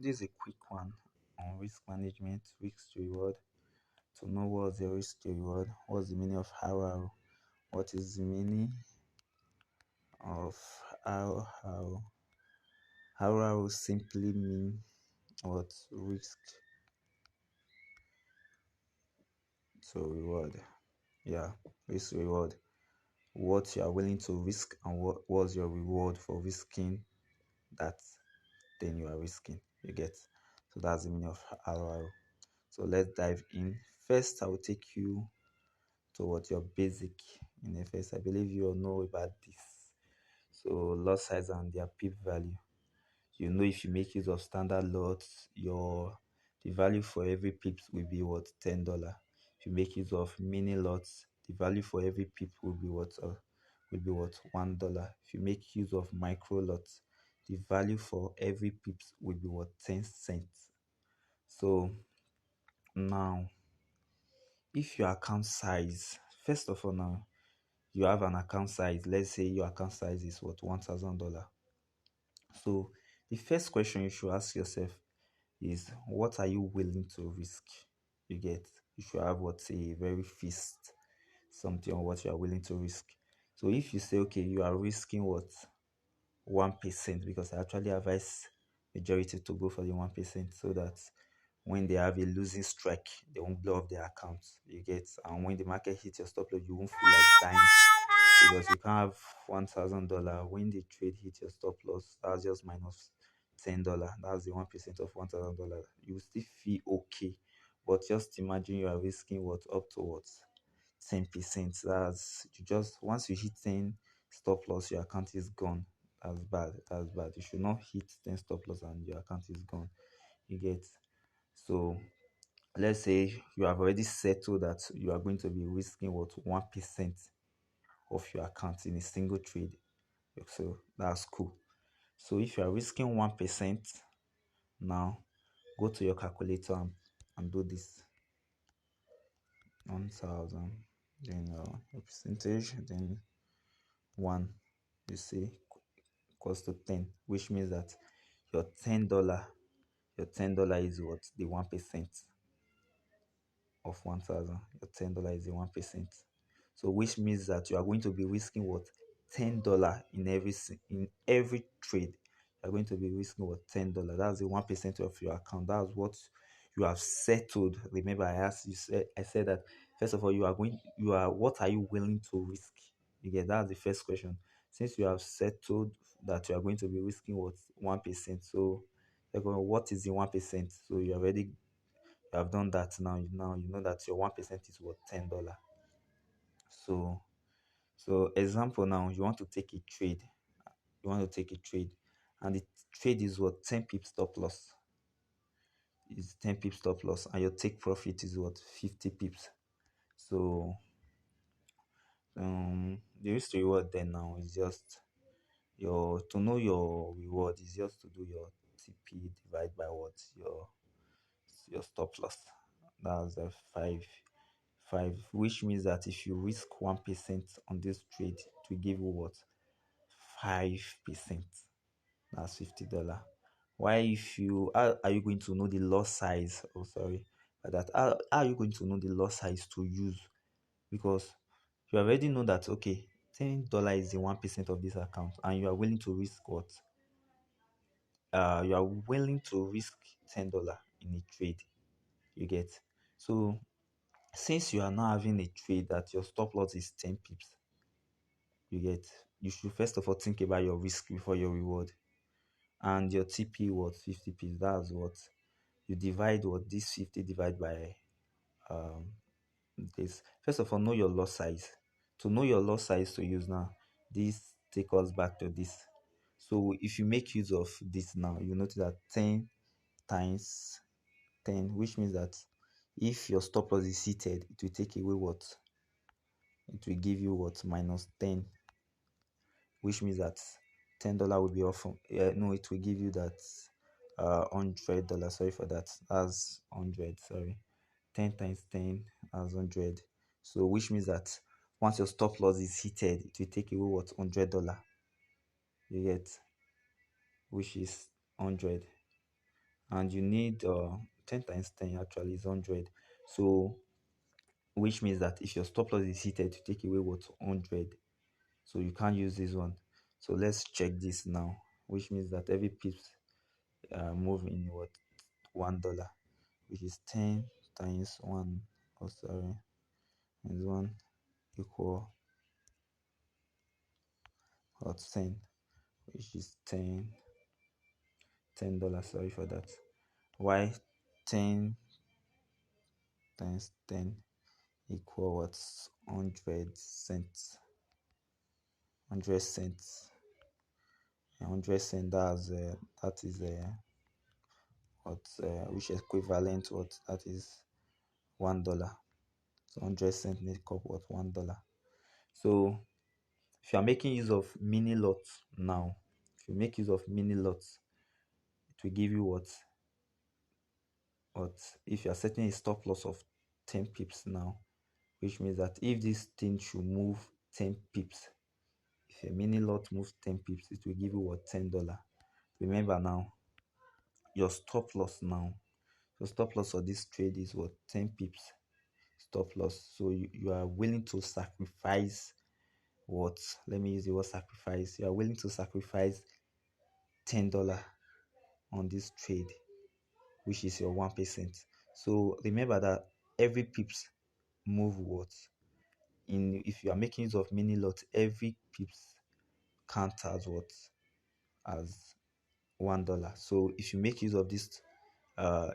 this is a quick one on risk management, risk to reward. To know what's the risk to reward, what's the meaning of RR, what is the meaning of RR. RR simply mean what risk to reward. Yeah, risk to reward. What you are willing to risk and what was your reward for risking that thing you are risking. You get. So that's the meaning of RR. So let's dive in. First, I will take you to what your basic in FS. I believe you all know about this. So lot size and their peep value. You know, if you make use of standard lots, your the value for every pip will be what $10. If you make use of mini lots, the value for every pip will be what $1. If you make use of micro lots, the value for every pips will be what 10 cents. So now, if your account size, first of all, now you have an account size. Let's say your account size is what $1,000. So the first question you should ask yourself is, what are you willing to risk? You get. You should have what's a very fixed something on what you are willing to risk. So if you say, okay, you are risking what 1%, because I actually advise majority to go for the 1%, so that when they have a losing strike, they won't blow up their accounts. You get. And when the market hits your stop loss, you won't feel like dying, because you can't have $1,000 when the trade hit your stop loss. That's just minus $10. That's the 1% of $1,000. You will still feel okay, but just imagine you are risking what up to what 10%. That's you just once you hit 10 stop loss, your account is gone. That's bad. That's bad. You should not hit 10 stop loss and your account is gone. You get. So let's say you have already settled that you are going to be risking what 1% of your account in a single trade. So that's cool. So if you are risking 1%, now go to your calculator and do this. 1,000, then a percentage, then 1, you see, equals to 10, which means that your $10 is what the 1% of 1,000. Your $10 is the 1%. So which means that you are going to be risking what $10 in every trade. You are going to be risking what $10. That's the 1% of your account. That's what you have settled. Remember, I said that first of all, what are you willing to risk? You get. That's the first question. Since you have settled that you are going to be risking what 1%, so what is the 1%? So you have done that. Now you know that your 1% is what $10. So example, now you want to take a trade. And the trade is what 10 pips stop loss. Is 10 pips stop loss, and your take profit is what 50 pips. So the risk to reward then now is just your to know your reward is just to do your TP divide by what your stop loss. That's a 5, which means that if you risk 1% on this trade, it will give you what 5%. That's $50. Why? If you how are you going to know the loss size? Oh, sorry, but that how are you going to know the loss size to use? Because you already know that, okay, $10 is the 1% of this account, and you are willing to risk what? You are willing to risk $10 in a trade. You get. So since you are now having a trade that your stop loss is 10 pips, you get. You should first of all think about your risk before your reward. And your TP was 50 pips. That's what you divide what this 50 divide by um this. First of all, know your loss size. To know your loss size to use now, this take us back to this. So if you make use of this now, you notice that 10 times 10, which means that if your stop loss is seated, it will take away what? It will give you what? Minus 10, which means that $10 will be off. No, it will give you that $100. Sorry for that. That's 100. Sorry, 10 times 10 as 100. So which means that once your stop loss is heated, it will take away what $100. You get, which is 100. and you need 10 times 10 actually is 100. So which means that if your stop loss is heated to take away what 100, so you can't use this one. So let's check this now, which means that every pips move in what $1, which is 10 times 1, oh sorry, is 1 equal what 10, which is $10, sorry for that. Why 10 times 10 equal what 100 cents, 100 cents, 100 cents, that is what which is equivalent what that is $1. So 100 cents make up what $1. So if you are making use of mini lots now, if you make use of mini lots, it will give you what if you are setting a stop loss of 10 pips now, which means that if this thing should move 10 pips, if a mini lot moves 10 pips, it will give you what $10. Remember now, your stop loss now, your stop loss for this trade is what 10 pips stop loss. So you are willing to sacrifice what, let me use the word sacrifice, you are willing to sacrifice $10 on this trade, which is your 1%. So remember that every pips move what in, if you are making use of mini lot, every pips counts as what as $1. So if you make use of this,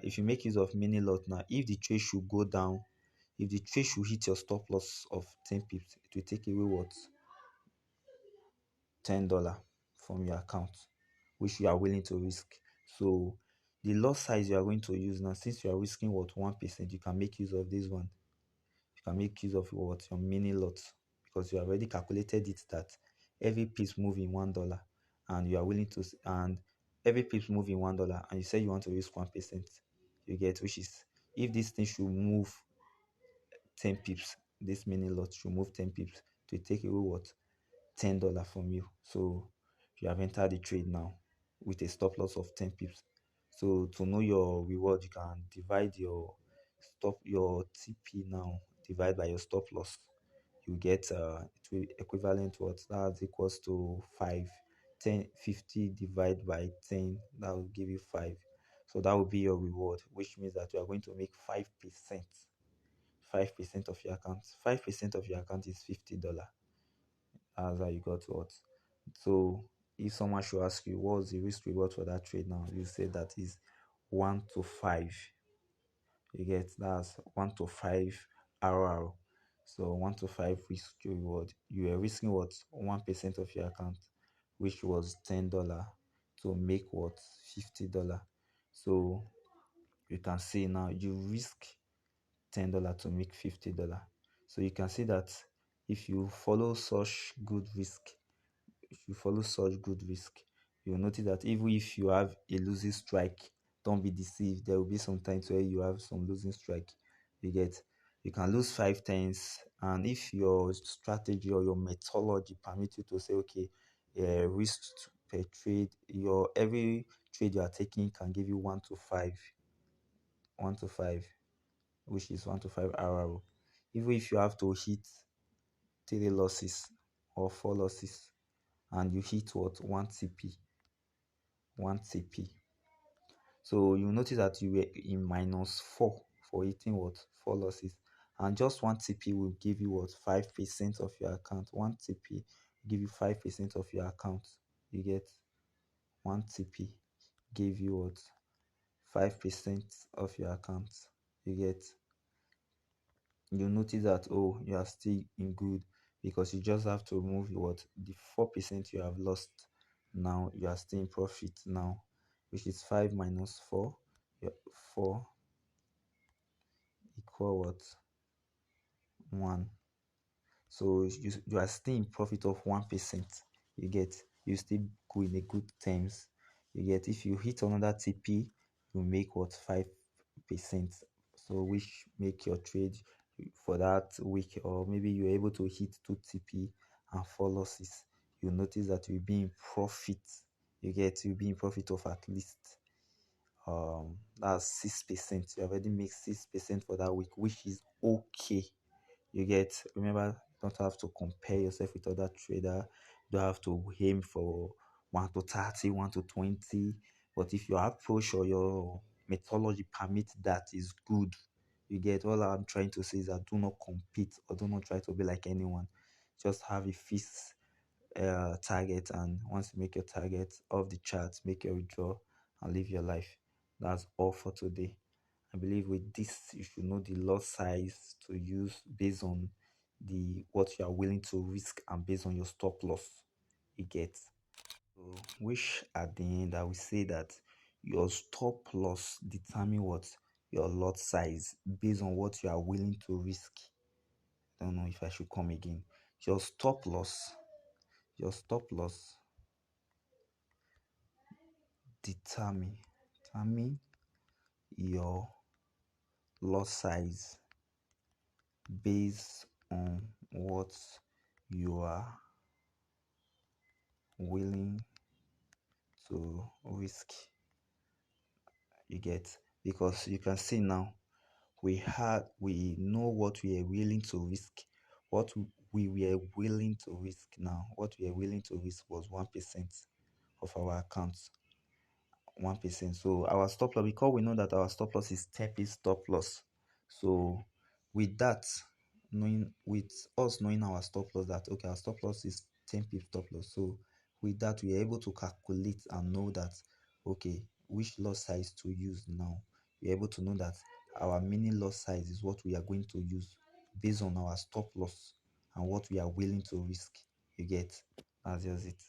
if you make use of mini lot now, if the trade should go down, if the trade should hit your stop loss of 10 pips, it will take away what $10 from your account, which you are willing to risk. So the loss size you are going to use now, since you are risking what 1%, you can make use of this one. You can make use of what your mini lot, because you already calculated it that every piece move in $1, and you are willing to and every piece move in $1, and you say you want to risk 1%. You get, which is if this thing should move 10 pips, this mini lot should move 10 pips to take away what $10 from you. So you have entered the trade now with a stop loss of 10 pips. So to know your reward, you can divide your TP now, divide by your stop loss. You get it will equivalent what that's equals to 5. 10 50 divided by 10, that will give you 5. So that will be your reward, which means that you are going to make 5%. 5% of your account. 5% of your account is $50. That's how you got what. So if someone should ask you what's the risk reward for that trade now, you say that is 1 to 5. You get, that's 1 to 5 RR. So 1 to 5 risk reward. You are risking what 1% of your account, which was $10, to make what $50. So you can see now you risk $10 to make $50. So you can see that if you follow such good risk, you'll notice that even if you have a losing strike, don't be deceived. There will be some times where you have some losing strike. You get, you can lose 5 times, and if your strategy or your methodology permits you to say, okay, risk per trade, your every trade you are taking can give you 1 to 5, 1 to 5, which is 1 to 5 RRO. Even if you have to hit 3 losses or 4 losses, and you hit what 1 CP. So you notice that you were in -4 for hitting what 4 losses, and just 1 CP will give you what 5% of your account. 1 CP will give you 5% of your account. You get, 1 CP give you what 5% of your account. You get, you notice that, oh, you are still in good, because you just have to remove what the 4% you have lost. Now you are still in profit now, which is 5 minus 4. 4 equal what 1. So you are still in profit of 1%. You get, you still go in a good terms. You get, if you hit another TP, you make what 5%. So which make your trade for that week, or maybe you're able to hit 2 TP and 4 losses. You notice that you'll be in profit. You get, you'll be in profit of at least That's 6%. You already make 6% for that week, which is okay. You get, remember, you don't have to compare yourself with other trader. You don't have to aim for 1 to 30, 1 to 20. But if your approach or your methodology permit that, is good. You get, all I'm trying to say is that do not compete or do not try to be like anyone. Just have a fixed target, and once you make your target off the charts, make your withdraw and live your life. That's all for today. I believe with this you should know the lot size to use based on the what you are willing to risk and based on your stop loss. You get. So which at the end I will say that your stop loss determine what your lot size based on what you are willing to risk. I don't know if I should come again. Your stop loss, your stop loss determine your lot size based on what you are willing to risk. You get, because you can see now we know what we are willing to risk. What we were willing to risk now, what we are willing to risk was 1% of our accounts. 1%. So our stop loss, because we know that our stop loss is TEPI stop loss. So with that, with us knowing our stop loss, that okay, our stop loss is 10 pip stop loss. So with that, we are able to calculate and know that okay, which loss size to use now. We're able to know that our mini loss size is what we are going to use based on our stop loss and what we are willing to risk. You get, that's just it.